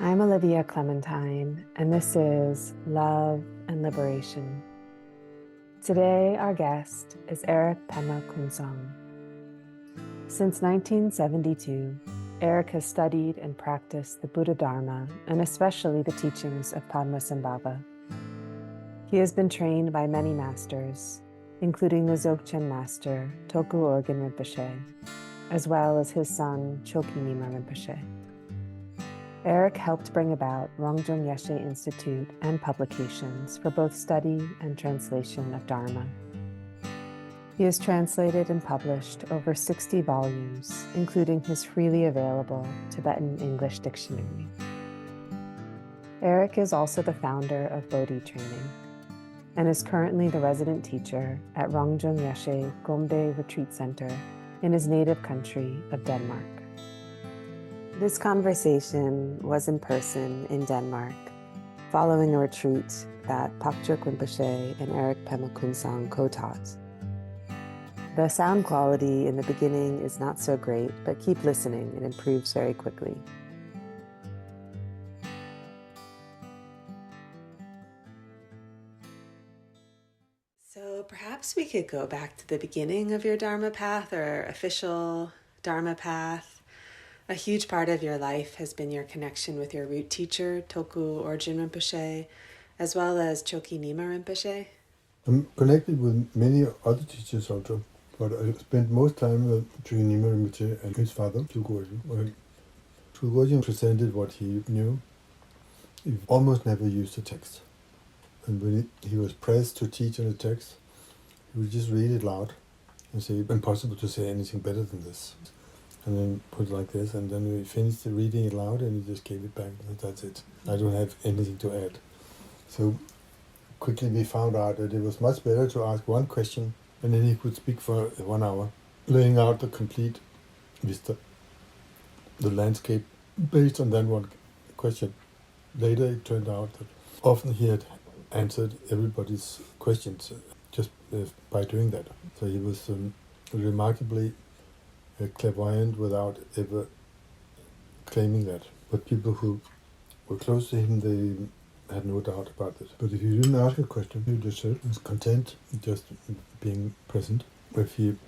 I'm Olivia Clementine, and this is Love and Liberation. Today, our guest is Erik Pema Kunsang. Since 1972, Erik has studied and practiced the Buddha Dharma, and especially the teachings of Padmasambhava. He has been trained by many masters, including the Dzogchen master, Tulku Urgyen Rinpoche, as well as his son, Chokyi Nyima Rinpoche. Erik helped bring about Rongjung Yeshe Institute and publications for both study and translation of Dharma. He has translated and published over 60 volumes, including his freely available Tibetan English dictionary. Erik is also the founder of Bodhi Training and is currently the resident teacher at Rongjung Yeshe Gombe Retreat Center in his native country of Denmark. This conversation was in person in Denmark, following a retreat that Pakchuk Rinpoche and Erik Pema Kunsang co-taught. The sound quality in the beginning is not so great, but keep listening, it improves very quickly. So perhaps we could go back to the beginning of your Dharma path or official Dharma path. A huge part of your life has been your connection with your root teacher, Tulku Urgyen Rinpoche, as well as Chokyi Nyima Rinpoche. I'm connected with many other teachers also, but I spent most time with Chokyi Nyima Rinpoche and his father, Tulku Urgyen. Tulku Urgyen presented what he knew. He almost never used the text. And when he was pressed to teach on the text, he would just read it loud and say, impossible to say anything better than this. And then put it like this, and then we finished reading it loud, and he just gave it back, and that's it. I don't have anything to add. So quickly we found out that it was much better to ask one question, and then he could speak for 1 hour, laying out the complete vista, the landscape, based on that one question. Later it turned out that often he had answered everybody's questions just by doing that. So he was remarkably clairvoyant without ever claiming that. But people who were close to him, they had no doubt about it. But if you didn't ask a question, you just was content just being present. If you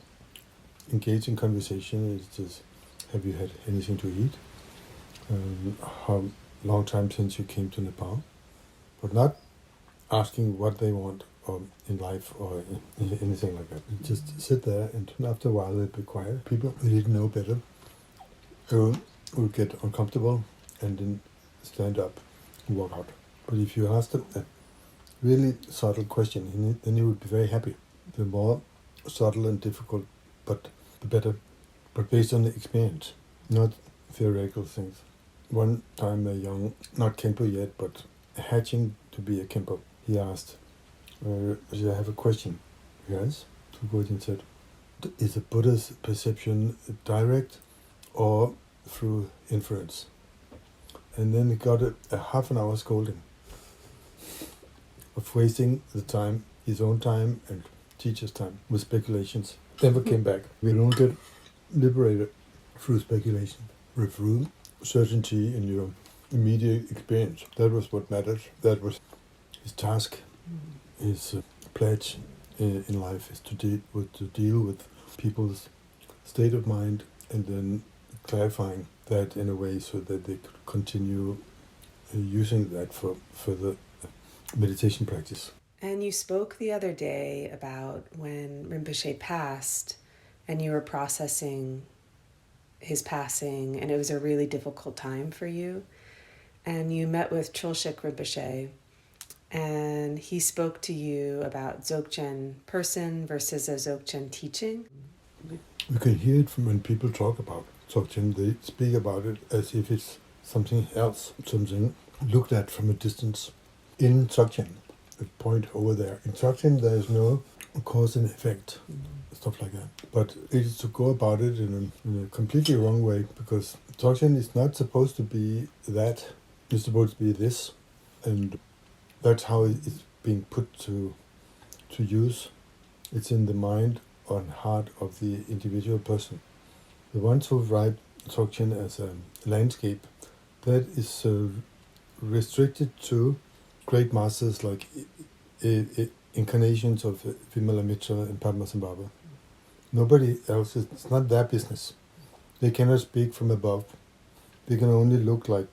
engage in conversation, it's just, have you had anything to eat? How long time since you came to Nepal? But not asking what they want in life or anything like that. You just sit there, and after a while they'd be quiet. People who didn't know better would get uncomfortable and then stand up and walk out. But if you ask them a really subtle question, then you would be very happy. The more subtle and difficult, but the better. But based on the experience, not theoretical things. One time a young, not Khenpo yet, but hatching to be a Khenpo, he asked, I have a question. Yes? Tulku Urgyen said, is a Buddha's perception direct or through inference? And then he got a half an hour scolding of wasting the time, his own time and teacher's time, with speculations. Never came back. We don't get liberated through speculation, but through certainty in your immediate experience. That was what mattered. That was his task. His pledge in life is to deal with people's state of mind and then clarifying that in a way so that they could continue using that for further meditation practice. And you spoke the other day about when Rinpoche passed and you were processing his passing, and it was a really difficult time for you. And you met with Trulshik Rinpoche, and he spoke to you about Dzogchen person versus a Dzogchen teaching. You can hear it from when people talk about Dzogchen. They speak about it as if it's something else, something looked at from a distance. In Dzogchen, the point over there, in Dzogchen there is no cause and effect, stuff like that. But it is to go about it in a completely wrong way, because Dzogchen is not supposed to be that. It's supposed to be this, and that's how it's being put to use. It's in the mind and heart of the individual person. The ones who write Dzogchen as a landscape that is restricted to great masters like incarnations of Vimala Mitra and Padmasambhava. Nobody else, it's not their business. They cannot speak from above. They can only look like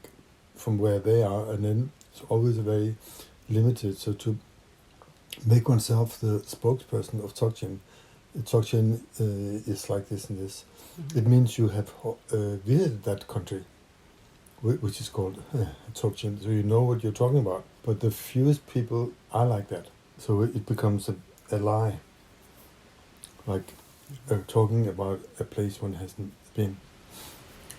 from where they are, and then it's always very limited. So to make oneself the spokesperson of Dzogchen, Dzogchen is like this and this. Mm-hmm. It means you have visited that country, which is called Dzogchen, so you know what you're talking about. But the fewest people are like that. So it becomes a lie, like talking about a place one hasn't been.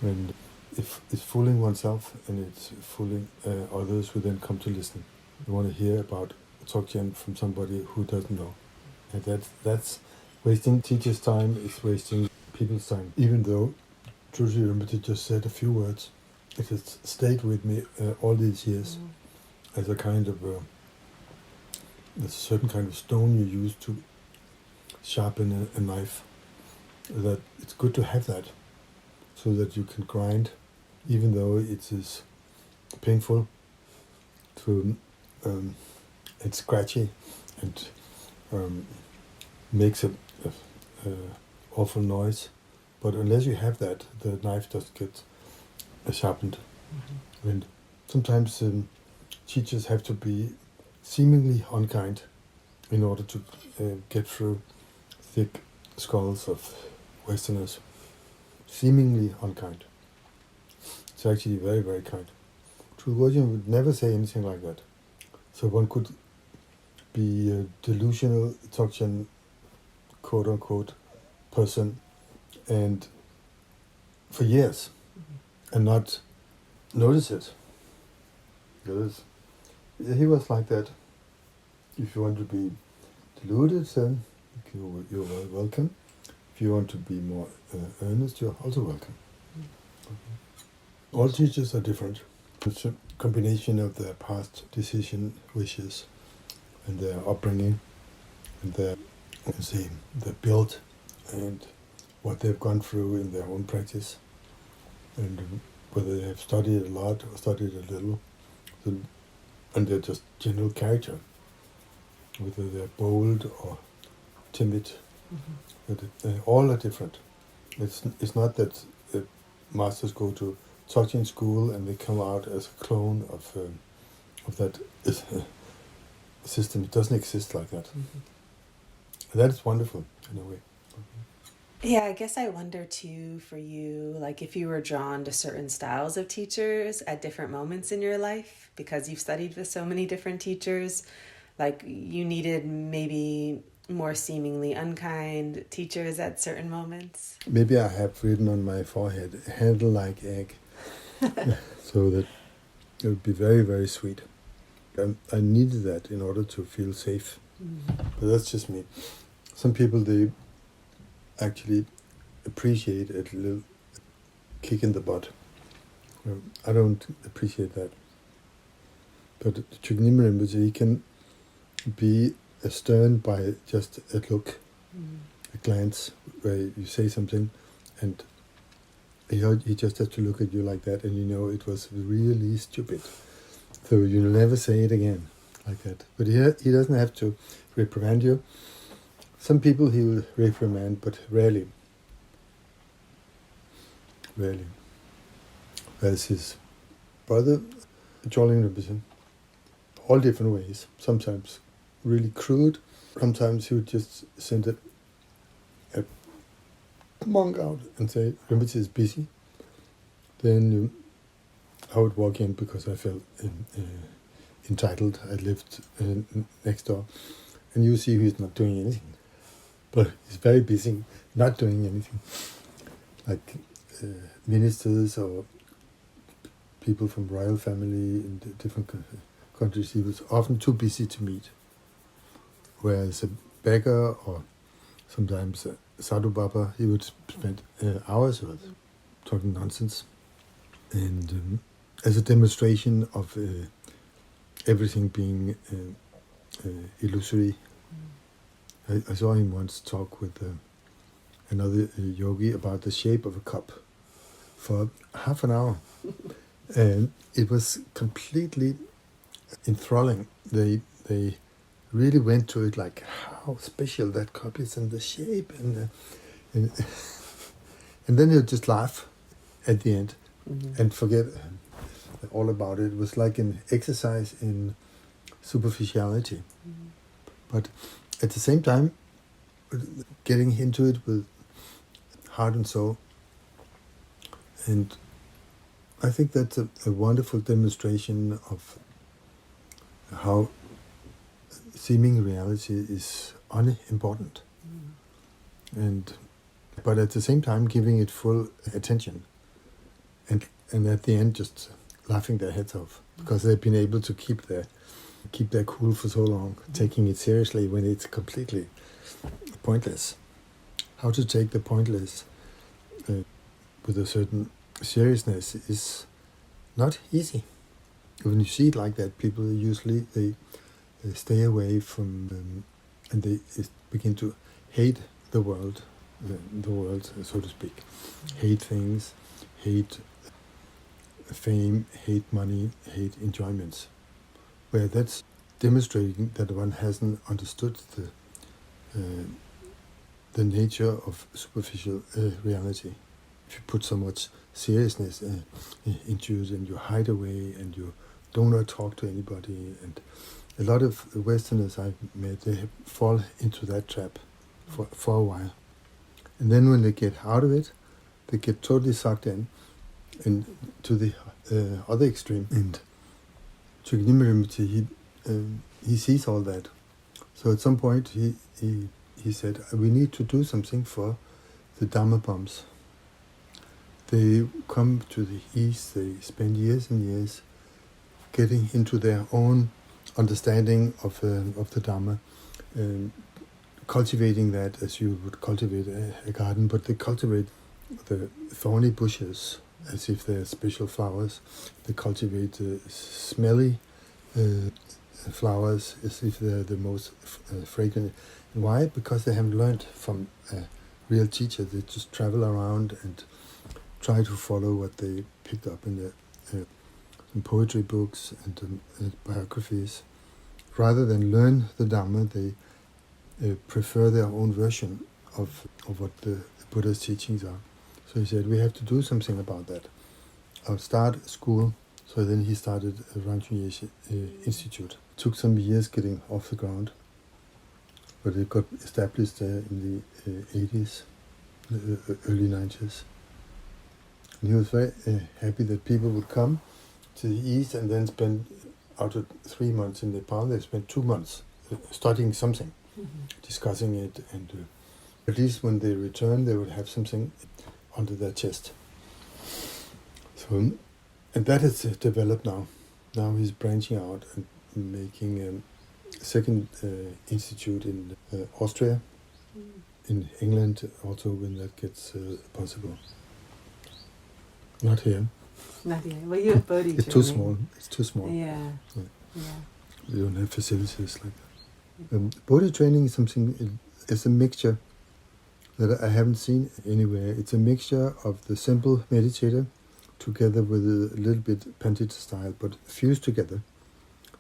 And if it's fooling oneself and it's fooling others who then come to listen. You want to hear about Dzogchen from somebody who doesn't know. And that's wasting teachers' time, is wasting people's time. Even though Trulshik Rinpoche just said a few words, it has stayed with me all these years as a kind of there's a certain kind of stone you use to sharpen a knife. That it's good to have that, so that you can grind, even though it is painful, to it's scratchy and makes a awful noise. But unless you have that, the knife doesn't get sharpened. Mm-hmm. And sometimes teachers have to be seemingly unkind in order to get through thick skulls of Westerners. Seemingly unkind. It's actually very, very kind. Tulku Urgyen would never say anything like that. So one could be a delusional Dzogchen, quote-unquote, person, and for years, and not notice it. Because he was like that. If you want to be deluded, then you're well welcome. If you want to be more earnest, you're also welcome. Mm-hmm. All teachers are different. It's a combination of their past decision, wishes, and their upbringing, and their build, and what they've gone through in their own practice, and whether they have studied a lot or studied a little, and their just general character, whether they're bold or timid. Mm-hmm. But all are different. It's not that masters go to Dzogchen school and they come out as a clone of that system. It doesn't exist like that. Mm-hmm. And that is wonderful in a way. Mm-hmm. Yeah, I guess I wonder too for you, like if you were drawn to certain styles of teachers at different moments in your life, because you've studied with so many different teachers, like you needed maybe more seemingly unkind teachers at certain moments. Maybe I have written on my forehead, handle like egg, so that it would be very, very sweet. I needed that in order to feel safe. Mm-hmm. But that's just me. Some people, they actually appreciate a little kick in the butt. I don't appreciate that. But Trulshik Rinpoche, he can be stern by just a look, a glance, where you say something, and he just has to look at you like that, and you know it was really stupid. So you'll never say it again like that. But he doesn't have to reprimand you. Some people he will reprimand, but rarely. Rarely. Whereas his brother, Dzogchen Rinpoche, all different ways. Sometimes really crude. Sometimes he would just send a monk out and say, Rinpoche is busy. Then I would walk in because I felt entitled. I lived next door. And you see he's not doing anything. But he's very busy, not doing anything. Like ministers or people from royal family in different countries, he was often too busy to meet. Whereas a beggar or sometimes a sadhu baba, he would spend hours with, talking nonsense. And as a demonstration of everything being illusory, I saw him once talk with another yogi about the shape of a cup for half an hour. And it was completely enthralling. They really went to it, like how special that cup is and the shape and and then you just laugh at the end and forget all about it. It was like an exercise in superficiality, but at the same time getting into it with heart and soul. And I think that's a wonderful demonstration of how seeming reality is unimportant, but at the same time giving it full attention, and at the end just laughing their heads off because they've been able to keep their cool for so long, taking it seriously when it's completely pointless. How to take the pointless with a certain seriousness is not easy. When you see it like that, people usually they stay away from and they begin to hate the world, so to speak, hate things, hate fame, hate money, hate enjoyments, where that's demonstrating that one hasn't understood the nature of superficial reality. If you put so much seriousness into it and you hide away and you do not talk to anybody, and a lot of Westerners I've met, they fall into that trap for a while. And then when they get out of it, they get totally sucked in and to the other extreme. And Trulshik Rinpoche, he sees all that. So at some point he said, we need to do something for the Dharma bums. They come to the East, they spend years and years getting into their own understanding of the Dharma, cultivating that as you would cultivate a garden, but they cultivate the thorny bushes as if they're special flowers. They cultivate the smelly flowers as if they're the most fragrant. Why? Because they haven't learned from a real teacher. They just travel around and try to follow what they picked up in poetry books and biographies. Rather than learn the Dharma, they prefer their own version of what the Buddha's teachings are. So he said, we have to do something about that. I'll start school. So then he started a Rinpoche Institute. It took some years getting off the ground, but it got established in the 80s, early 90s. And he was very happy that people would come to the East and then spend, out of 3 months in Nepal, they spent 2 months studying something, discussing it, and at least when they returned, they would have something under their chest. So, and that has developed now. Now he's branching out and making a second institute in Austria, in England also when that gets possible. Not here. Not here. Well, you have Bodhi It's Training. too small. It's too small. Yeah. We don't have facilities like that. Bodhi Training is something, it's a mixture that I haven't seen anywhere. It's a mixture of the simple meditator together with a little bit Pandita style, but fused together.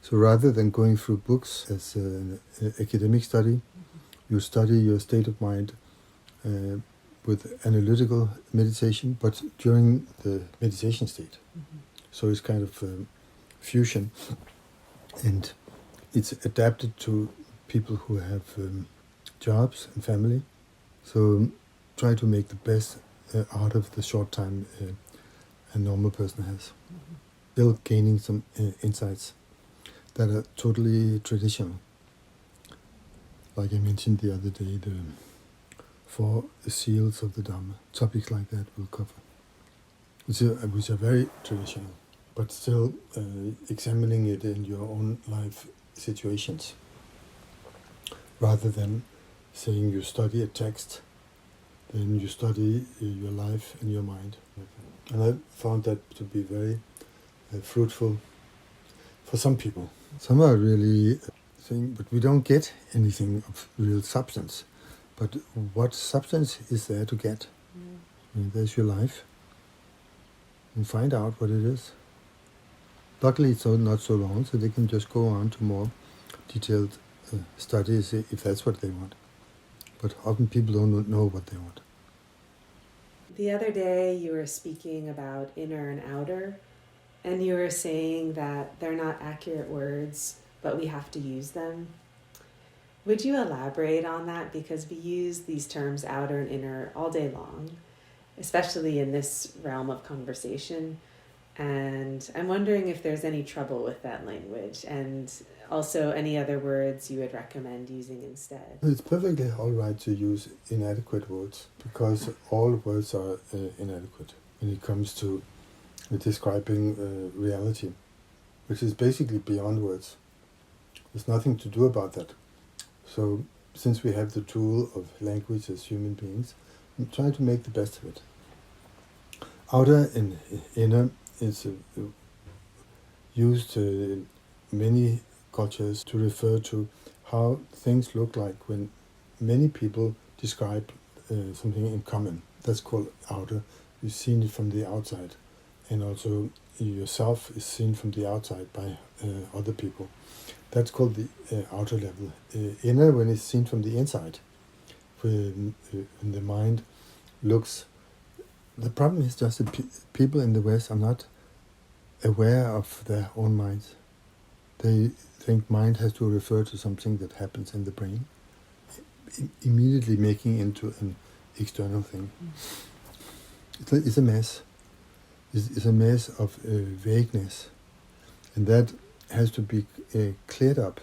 So rather than going through books as an academic study, you study your state of mind with analytical meditation, but during the meditation state. So it's kind of fusion, and it's adapted to people who have jobs and family. So try to make the best out of the short time a normal person has. Still gaining some insights that are totally traditional. Like I mentioned the other day, the 4 seals of the Dharma. Topics like that we'll cover, which are very traditional, but still examining it in your own life situations, rather than saying you study a text, then you study your life and your mind. And I found that to be very fruitful for some people. Some are really saying, but we don't get anything of real substance. But what substance is there to get? And there's your life. And find out what it is. Luckily, it's not so long, so they can just go on to more detailed studies if that's what they want. But often people don't know what they want. The other day you were speaking about inner and outer, and you were saying that they're not accurate words, but we have to use them. Would you elaborate on that? Because we use these terms outer and inner all day long, especially in this realm of conversation. And I'm wondering if there's any trouble with that language, and also any other words you would recommend using instead. It's perfectly all right to use inadequate words, because all words are inadequate when it comes to describing reality, which is basically beyond words. There's nothing to do about that. So, since we have the tool of language as human beings, we try to make the best of it. Outer and inner is used in many cultures to refer to how things look like when many people describe something in common. That's called outer. You've seen it from the outside, and also yourself is seen from the outside by other people. That's called the outer level. Inner, when it's seen from the inside, when the mind looks. The problem is just that people in the West are not aware of their own minds. They think mind has to refer to something that happens in the brain, immediately making into an external thing. It's a mess. It's a mess of vagueness, and that has to be cleared up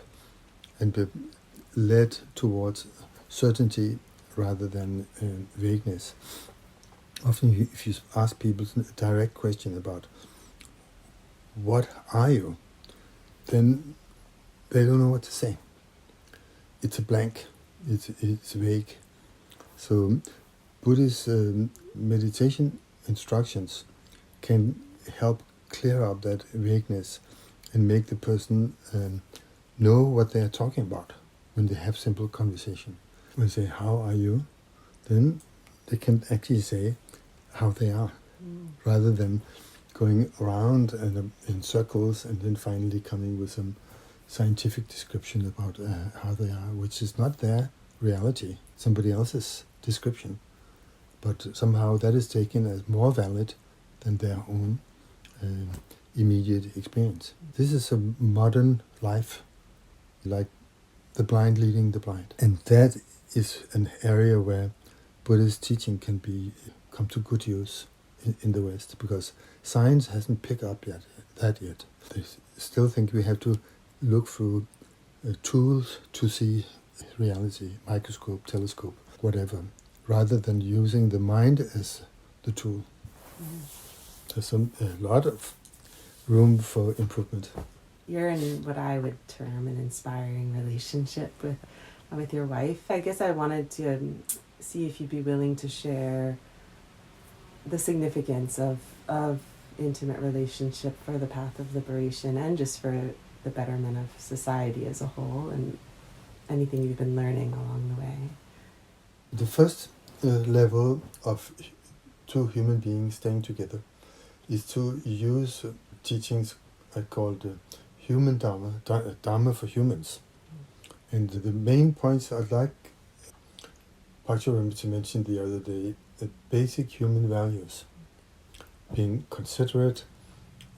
and be led towards certainty rather than vagueness. Often if you ask people a direct question about what are you, then they don't know what to say. It's a blank, it's vague. So Buddhist meditation instructions can help clear up that vagueness and make the person know what they are talking about when they have simple conversation. When they say, how are you? Then they can actually say how they are, rather than going around in circles and then finally coming with some scientific description about how they are, which is not their reality, somebody else's description. But somehow that is taken as more valid than their own immediate experience. This is a modern life, like the blind leading the blind. And that is an area where Buddhist teaching can come to good use in the West, because science hasn't picked up that yet. They still think we have to look through tools to see reality, microscope, telescope, whatever, rather than using the mind as the tool. There's a lot of room for improvement. You're in what I would term an inspiring relationship with your wife. I guess I wanted to see if you'd be willing to share the significance of intimate relationship for the path of liberation and just for the betterment of society as a whole, and anything you've been learning along the way. The first level of two human beings staying together is to use teachings I called human dharma, dharma for humans. And the main points I'd like Practitioner Rinpoche mentioned the other day, basic human values, being considerate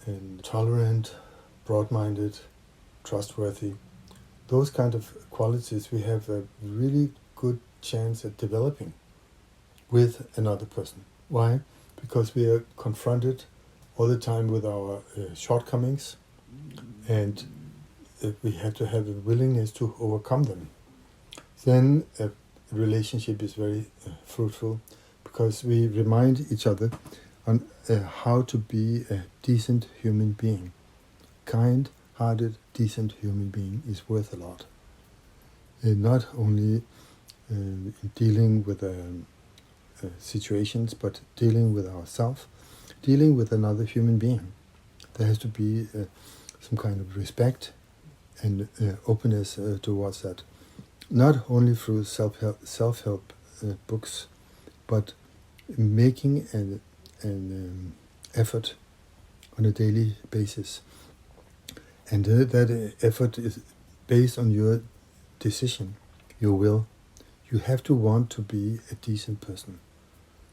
and tolerant, broad-minded, trustworthy. Those kind of qualities we have a really good chance at developing with another person. Why? Because we are confronted all the time with our shortcomings, and we have to have a willingness to overcome them. Then a relationship is very fruitful, because we remind each other on how to be a decent human being. Kind-hearted, decent human being is worth a lot. Not only in dealing with situations, but dealing with ourselves, dealing with another human being. There has to be some kind of respect and openness towards that. Not only through self-help books, but making an effort on a daily basis And that effort is based on your decision, your will. You have to want to be a decent person.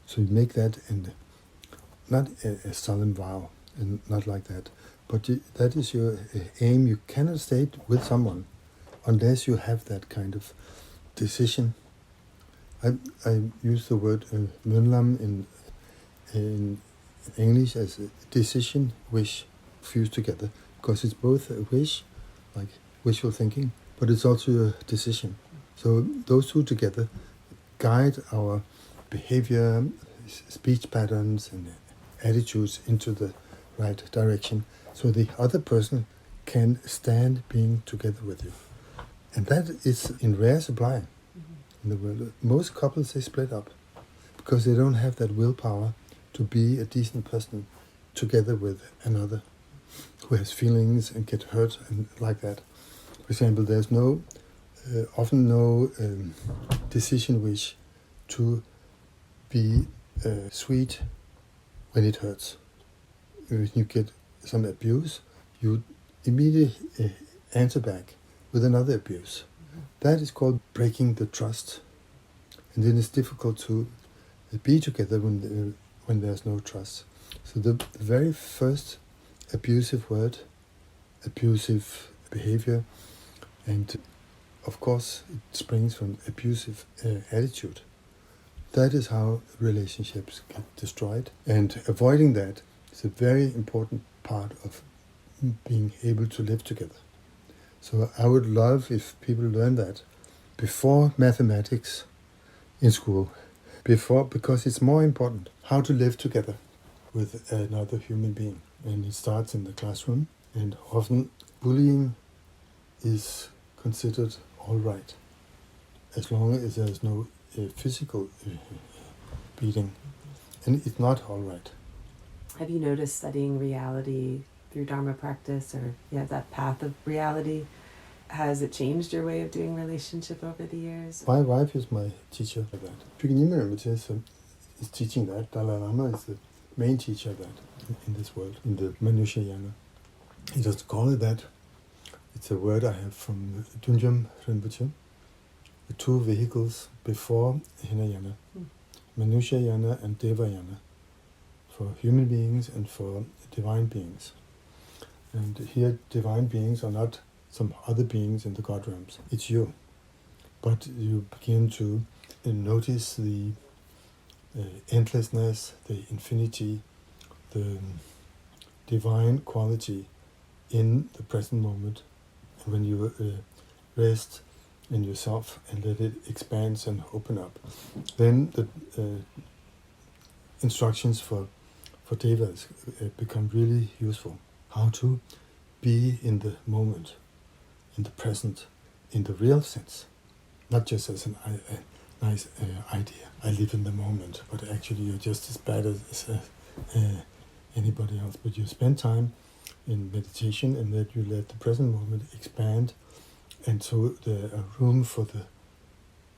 So you make that not a solemn vow, and not like that, but that is your aim. You cannot stay with someone unless you have that kind of decision. I use the word mønlam in English as a decision, wish, fused together, because it's both a wish, like wishful thinking, but it's also a decision. So those two together guide our behavior, speech patterns, and attitudes into the right direction, so the other person can stand being together with you. And that is in rare supply in the world. Most couples, they split up because they don't have that willpower to be a decent person together with another who has feelings and get hurt and like that. For example, there's often no decision wish to be sweet when it hurts. When you get some abuse, you immediately answer back with another abuse. That is called breaking the trust. And then it's difficult to be together when there's no trust. So the very first abusive word, abusive behavior, and of course it springs from abusive attitude. That is how relationships get destroyed. And avoiding that is a very important part of being able to live together. So I would love if people learn that before mathematics in school, because it's more important how to live together with another human being. And it starts in the classroom, and often bullying is considered all right, as long as there's no physical beating. And it's not all right. Have you noticed studying reality through Dharma practice, or that path of reality, has it changed your way of doing relationship over the years? My wife is my teacher for that. Urgyen Rinpoche is teaching that. Dalai Lama is the main teacher of that in this world, in the Manushayana. He doesn't call it that. It's a word I have from Urgyen Rinpoche. The two vehicles before Hinayana, Manushayana and Devayana, for human beings and for divine beings. And here divine beings are not some other beings in the God realms. It's you. But you begin to notice the endlessness, the infinity, the divine quality in the present moment. And when you rest in yourself and let it expand and open up, then the instructions for devas become really useful. How to be in the moment, in the present, in the real sense, not just as a nice idea. I live in the moment, but actually you're just as bad as anybody else. But you spend time in meditation, and that you let the present moment expand, and so there are room for the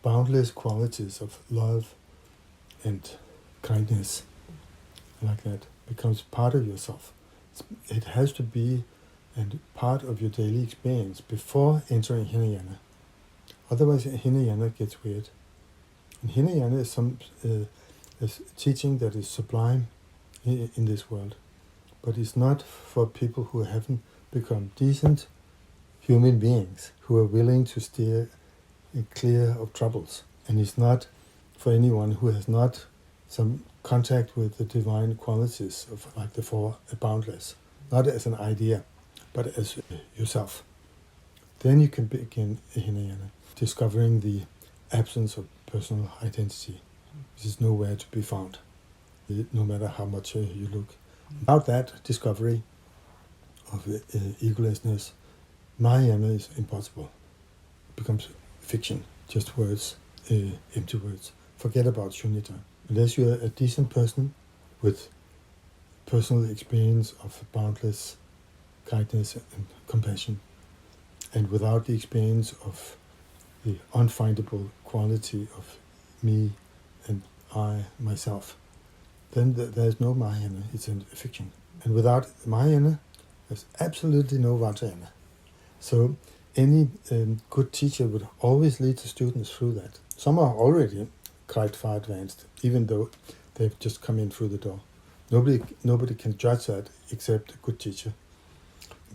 boundless qualities of love and kindness, like that, becomes part of yourself. It has to be and part of your daily experience before entering Hinayana. Otherwise, Hinayana gets weird. And Hinayana is some teaching that is sublime in this world, but it's not for people who haven't become decent human beings, who are willing to steer clear of troubles. And it's not for anyone who has not some contact with the divine qualities of like the four boundless, not as an idea, but as yourself. Then you can begin Hinayana, discovering the absence of personal identity, which is nowhere to be found, no matter how much you look. Without that discovery of egolessness, Mahayana is impossible. It becomes fiction, just words, empty words. Forget about Shunyata. Unless you're a decent person with personal experience of boundless kindness and compassion, and without the experience of the unfindable quality of me and I, myself, then there's no Mahayana, it's a fiction. And without Mahayana, There's absolutely no Vajrayana. So any good teacher would always lead the students through that. Some are already quite far advanced, even though they've just come in through the door. Nobody can judge that except a good teacher.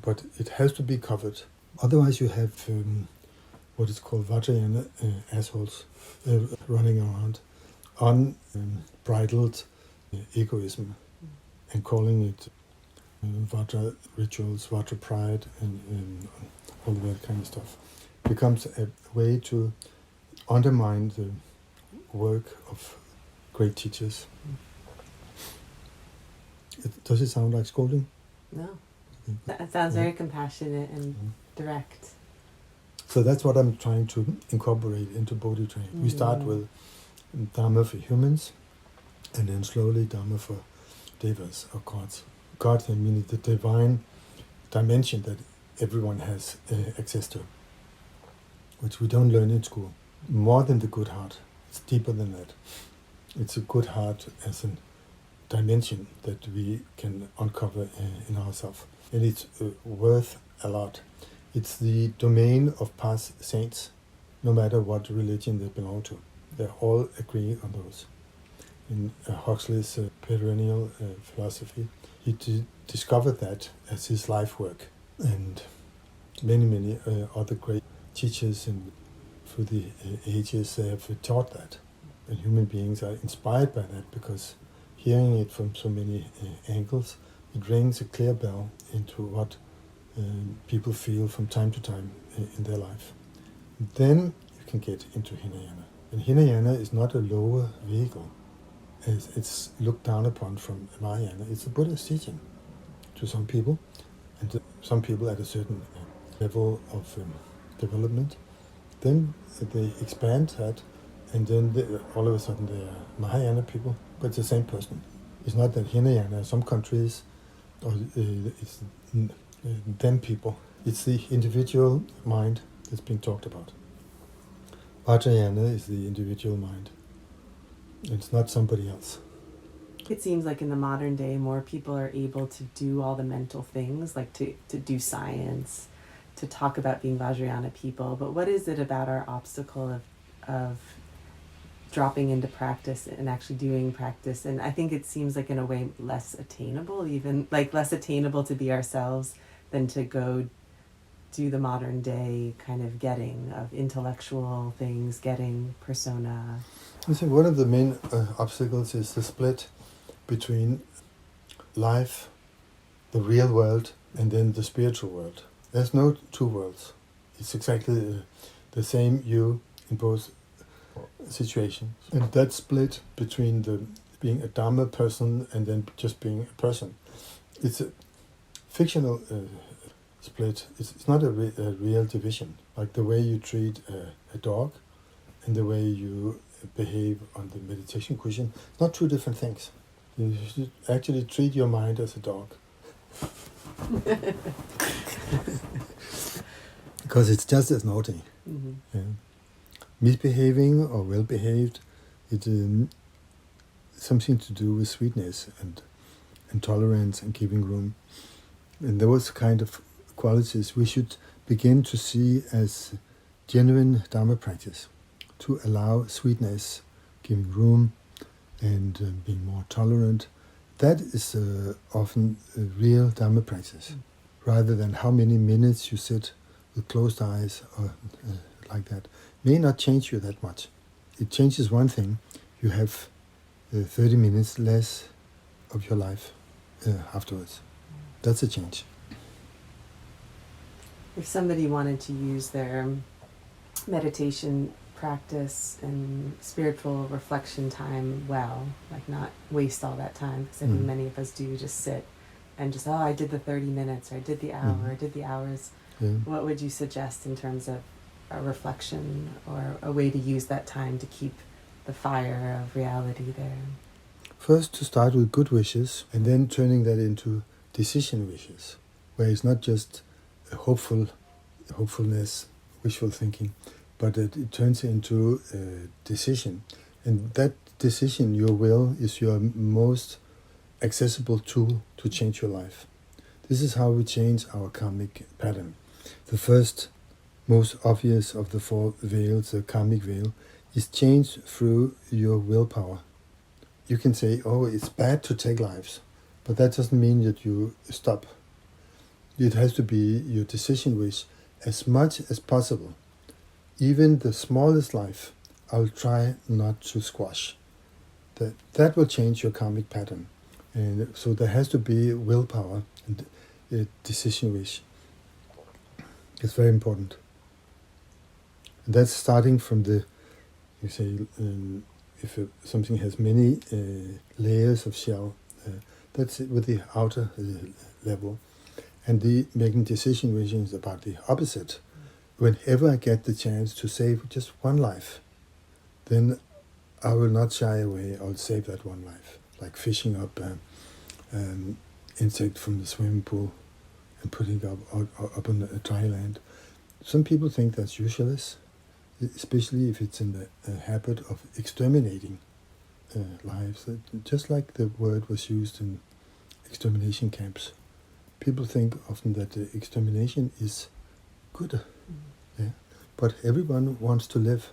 But it has to be covered. Otherwise you have what is called Vajrayana assholes running around unbridled egoism and calling it Vajra rituals, Vajra pride, and all that kind of stuff. Becomes a way to undermine the work of great teachers. Does it sound like scolding? No. That sounds very compassionate and direct. So that's what I'm trying to incorporate into Bodhi Training. We start with Dharma for humans, and then slowly Dharma for devas, or gods. God, I mean the divine dimension that everyone has access to, which we don't learn in school. More than the good heart. It's deeper than that. It's a good heart as a dimension that we can uncover in ourselves. And it's worth a lot. It's the domain of past saints, no matter what religion they belong to. They all agree on those. In Huxley's perennial philosophy, he discovered that as his life work. And many other great teachers through the ages have taught that. And human beings are inspired by that, because hearing it from so many angles, it rings a clear bell into what people feel from time to time in their life. Then you can get into Hinayana. And Hinayana is not a lower vehicle, as it's looked down upon from Mahayana. It's a Buddhist teaching to some people, and to some people at a certain level of development. Then they expand that, and then all of a sudden they are Mahayana people, but it's the same person. It's not that Hinayana, some countries, or it's them people. It's the individual mind that's being talked about. Vajrayana is the individual mind. It's not somebody else. It seems like in the modern day, more people are able to do all the mental things, like to do science, to talk about being Vajrayana people. But what is it about our obstacle of dropping into practice and actually doing practice? And I think it seems like in a way less attainable, even like less attainable to be ourselves than to go do the modern day kind of getting of intellectual things, getting persona. I think one of the main obstacles is the split between life, the real world, and then the spiritual world. There's no two worlds. It's exactly the same you in both situations. And that split between the being a Dharma person and then just being a person, it's a fictional split. It's not a real division. Like the way you treat a dog and the way you behave on the meditation cushion, not two different things. You should actually treat your mind as a dog. Because it's just as naughty. Mm-hmm. Yeah. Misbehaving or well-behaved, it's something to do with sweetness and tolerance and giving room. And those kind of qualities we should begin to see as genuine Dharma practice, to allow sweetness, giving room, and being more tolerant. That is often a real Dharma practice, rather than how many minutes you sit with closed eyes or like that. May not change you that much. It changes one thing: you have 30 minutes less of your life afterwards. That's a change. If somebody wanted to use their meditation practice and spiritual reflection time well, like not waste all that time, because I think many of us do just sit and just, I did the 30 minutes, or I did the hour, or I did the hours. Yeah. What would you suggest in terms of a reflection or a way to use that time to keep the fire of reality there? First, to start with good wishes, and then turning that into decision wishes, where it's not just a hopefulness, wishful thinking, but it turns into a decision. And that decision, your will, is your most accessible tool to change your life. This is how we change our karmic pattern. The first, most obvious of the four veils, the karmic veil, is changed through your willpower. You can say, oh, it's bad to take lives, but that doesn't mean that you stop. It has to be your decision which, as much as possible, even the smallest life, I'll try not to squash. That will change your karmic pattern. And so there has to be willpower and a decision wish. It's very important. And that's starting from you say, if something has many layers of shell, that's with the outer level. And the making decision vision is about the opposite. Whenever I get the chance to save just one life, then I will not shy away. I'll save that one life, like fishing up insect from the swimming pool and putting up on a dry land. Some people think that's useless, especially if it's in the habit of exterminating lives. Just like the word was used in extermination camps. People think often that the extermination is good, yeah? But everyone wants to live.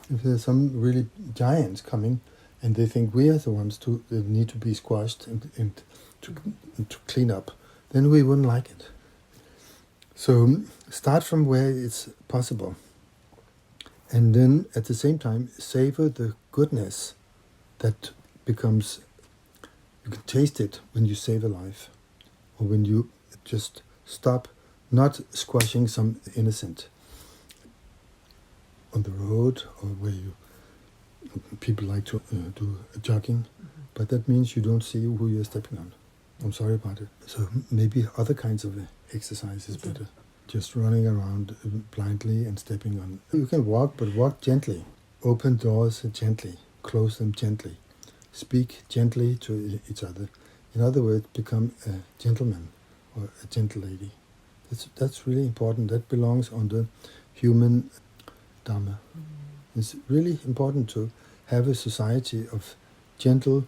If there's some really giants coming and they think we are the ones that need to be squashed and to clean up, then we wouldn't like it. So start from where it's possible. And then at the same time, savor the goodness that becomes, you can taste it when you save a life. Or when you just stop not squashing some innocent on the road, or where people like to do jogging, but that means you don't see who you're stepping on. I'm sorry about it. So maybe other kinds of exercise is better. Just running around blindly and stepping on. You can walk, but walk gently. Open doors gently. Close them gently. Speak gently to each other. In other words, become a gentleman or a gentle lady. That's really important. That belongs under human dharma. It's really important to have a society of gentle,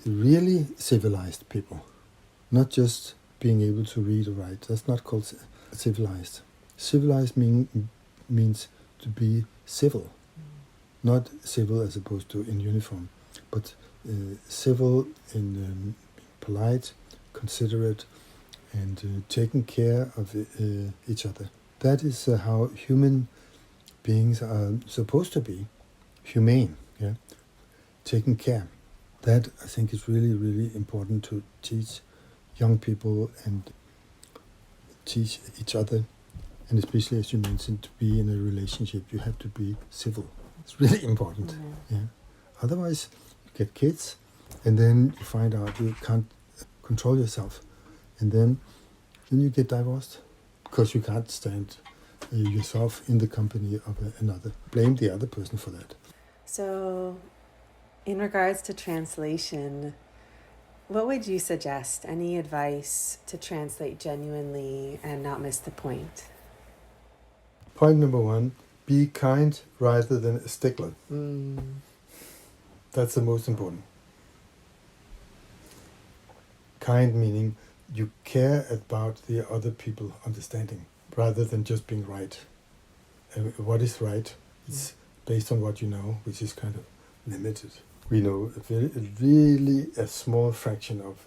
really civilized people. Not just being able to read or write. That's not called civilized. Civilized means to be civil. Not civil as opposed to in uniform, but civil in polite, considerate, and taking care of each other. That is how human beings are supposed to be, humane, yeah, taking care. That, I think, is really, really important to teach young people and teach each other, and especially, as you mentioned, to be in a relationship, you have to be civil. It's really important. Yeah. Otherwise, you get kids, and then you find out you can't control yourself, and then you get divorced because you can't stand yourself in the company of another. Blame the other person for that. So, in regards to translation, what would you suggest? Any advice to translate genuinely and not miss the point? Point number one, be kind rather than a stickler. That's the most important. Kind meaning you care about the other people understanding rather than just being right. What is right? It's based on what you know, which is kind of limited. We know really a small fraction of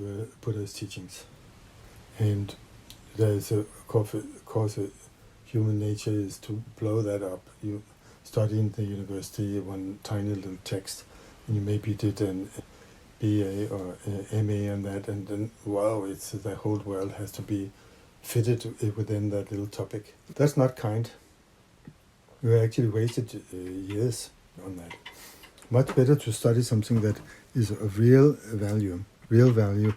Buddha's teachings. And there's of course, human nature is to blow that up. You study in the university one tiny little text, and you maybe did an BA or MA on that, and then, wow, it's the whole world has to be fitted within that little topic. That's not kind. You actually wasted years on that. Much better to study something that is of real value,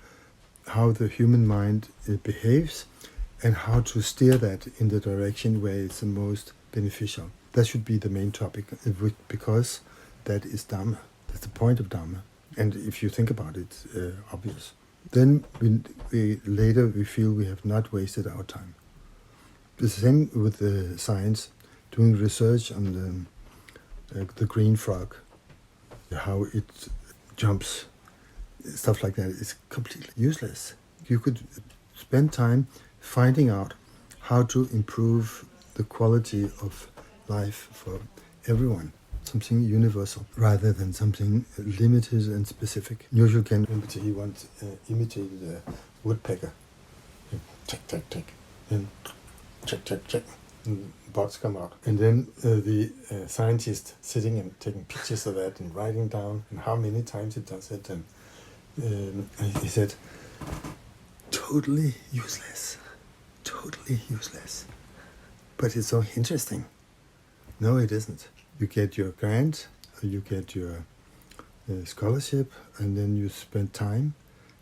how the human mind behaves, and how to steer that in the direction where it's the most beneficial. That should be the main topic, because that is Dharma. That's the point of Dharma. And if you think about it, it's obvious. Then later we feel we have not wasted our time. The same with the science, doing research on the green frog, how it jumps, stuff like that is completely useless. You could spend time finding out how to improve the quality of life for everyone. Something universal rather than something limited and specific. Nyoshoken Rinpoche, he once imitated a woodpecker. Tick, tick, tick. And check, check, check. And bugs come out. And then the scientist sitting and taking pictures of that and writing down and how many times it does it. And he said, totally useless. Totally useless. But it's so interesting. No, it isn't. You get your grant, you get your scholarship, and then you spend time,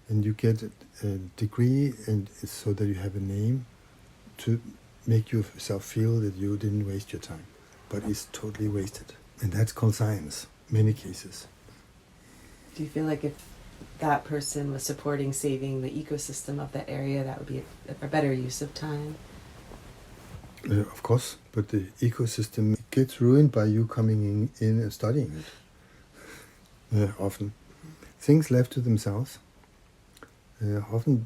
and you get a degree, and so that you have a name to make yourself feel that you didn't waste your time. But it's totally wasted. And that's called science, many cases. Do you feel like if that person was supporting saving the ecosystem of that area, that would be a better use of time? Of course, but the ecosystem gets ruined by you coming in and studying it. Often. Things left to themselves, often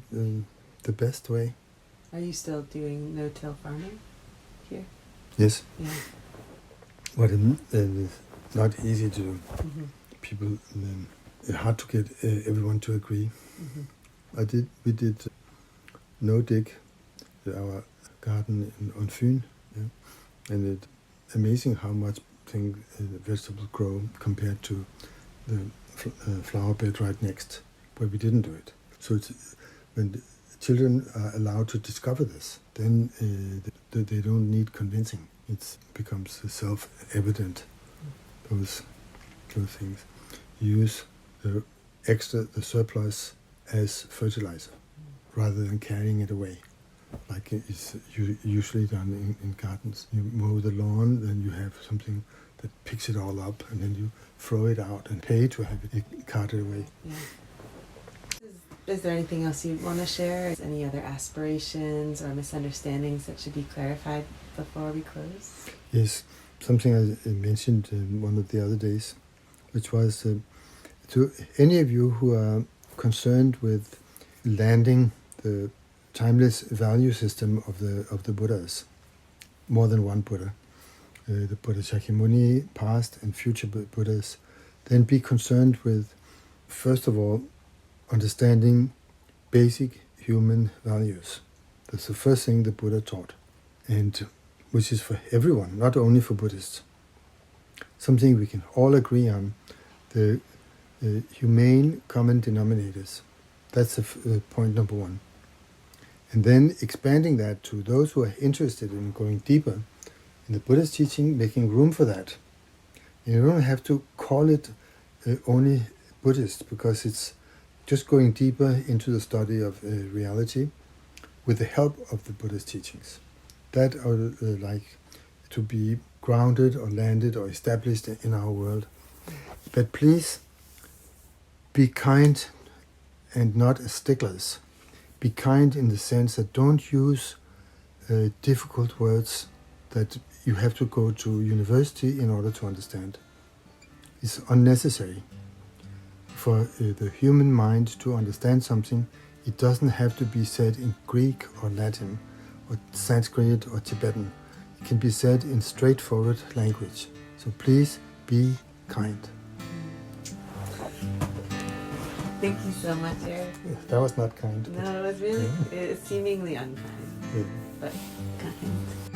the best way. Are you still doing no-till farming here? Yes. Yeah. But it's not easy to do. Mm-hmm. People, it's hard to get everyone to agree. Mm-hmm. We did no dig at our garden on Fyn, yeah? And it's amazing how much vegetables grow compared to the flower bed right next, where we didn't do it. So it's, when the children are allowed to discover this, then they don't need convincing. It becomes self-evident. Those things. Use the surplus as fertilizer, rather than carrying it away, like it's usually done in gardens. You mow the lawn, then you have something that picks it all up, and then you throw it out and pay to have it carted away. Yeah. Is there anything else you want to share? Any other aspirations or misunderstandings that should be clarified before we close? Yes, something I mentioned one of the other days, which was to any of you who are concerned with landing the timeless value system of the Buddhas, more than one Buddha, the Buddha Shakyamuni, past and future Buddhas, then be concerned with, first of all, understanding basic human values. That's the first thing the Buddha taught, and which is for everyone, not only for Buddhists. Something we can all agree on, the humane common denominators. That's point number one. And then expanding that to those who are interested in going deeper in the Buddhist teaching, making room for that. You don't have to call it only Buddhist, because it's just going deeper into the study of reality with the help of the Buddhist teachings. That I would like to be grounded or landed or established in our world. But please be kind and not as sticklers. Be kind in the sense that don't use difficult words that you have to go to university in order to understand. It's unnecessary. For the human mind to understand something, it doesn't have to be said in Greek or Latin or Sanskrit or Tibetan. It can be said in straightforward language. So please be kind. Thank you so much, Erik. That was not kind. No, it was really, it's seemingly unkind, but kind.